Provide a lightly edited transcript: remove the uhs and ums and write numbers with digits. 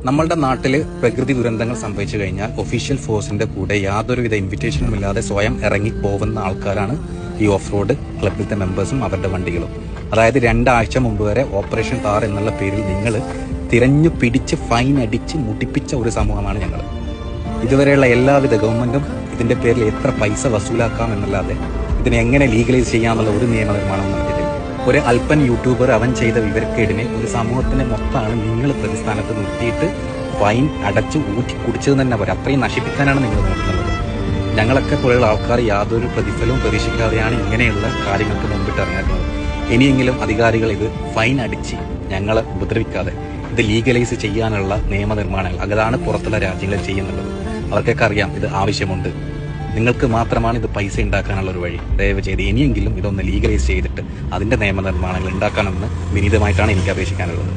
നമ്മളുടെ നാട്ടിൽ പ്രകൃതി ദുരന്തങ്ങൾ സംഭവിച്ചു കഴിഞ്ഞാൽ ഒഫീഷ്യൽ ഫോഴ്സിന്റെ കൂടെ യാതൊരുവിധ ഇൻവിറ്റേഷനും ഇല്ലാതെ സ്വയം ഇറങ്ങി പോകുന്ന ആൾക്കാരാണ് ഈ ഓഫ് റോഡ് ക്ലബിലത്തെ മെമ്പേഴ്സും അവരുടെ വണ്ടികളും. അതായത് 2 ആഴ്ച മുമ്പ് വരെ ഓപ്പറേഷൻ താർ എന്നുള്ള പേരിൽ നിങ്ങൾ തിരഞ്ഞു പിടിച്ച് ഫൈൻ അടിച്ച് മുടിപ്പിച്ച ഒരു സമൂഹമാണ് ഞങ്ങൾ. ഇതുവരെയുള്ള എല്ലാവിധ ഗവൺമെന്റും ഇതിന്റെ പേരിൽ എത്ര പൈസ വസൂലാക്കാം എന്നല്ലാതെ ഇതിനെ എങ്ങനെ ലീഗലൈസ് ചെയ്യാന്നുള്ള ഒരു നിയമനിർമ്മാണം നടത്തിയിട്ടില്ല. ഒരു അല്പൻ യൂട്യൂബർ അവൻ ചെയ്ത വിവരക്കേടിനെ ഒരു സമൂഹത്തിന്റെ മൊത്തമാണ് നിങ്ങൾ പ്രതിസ്ഥാനത്ത് നിർത്തിയിട്ട് ഫൈൻ അടച്ച് ഊറ്റി കുടിച്ചത് തന്നെ പോരാ, അത്രയും നശിപ്പിക്കാനാണ് നിങ്ങൾ നോക്കുന്നത്. ഞങ്ങളൊക്കെ പോലെയുള്ള ആൾക്കാർ യാതൊരു പ്രതിഫലവും പ്രതീക്ഷിക്കാതെയാണ് ഇങ്ങനെയുള്ള കാര്യങ്ങൾക്ക് മുമ്പിട്ട് ഇറങ്ങിയിരുന്നത്. ഇനിയെങ്കിലും അധികാരികൾ ഇത് ഫൈൻ അടിച്ച് ഞങ്ങളെ ഉപദ്രവിക്കാതെ ഇത് ലീഗലൈസ് ചെയ്യാനുള്ള നിയമനിർമ്മാണങ്ങൾ അതാണ് പുറത്തുള്ള രാജ്യങ്ങളിൽ ചെയ്യുന്നുള്ളത്. അവർക്കൊക്കെ അറിയാം ഇത് ആവശ്യമുണ്ട്. നിങ്ങൾക്ക് മാത്രമാണ് ഇത് പൈസ ഉണ്ടാക്കാനുള്ള ഒരു വഴി. ദയവ് ചെയ്ത് ഇനിയെങ്കിലും ഇതൊന്ന് ലീഗലൈസ് ചെയ്തിട്ട് അതിന്റെ നിയമനിർമ്മാണങ്ങൾ ഉണ്ടാക്കണമെന്ന് വിനീതമായിട്ടാണ് എനിക്ക് അപേക്ഷിക്കാനുള്ളത്.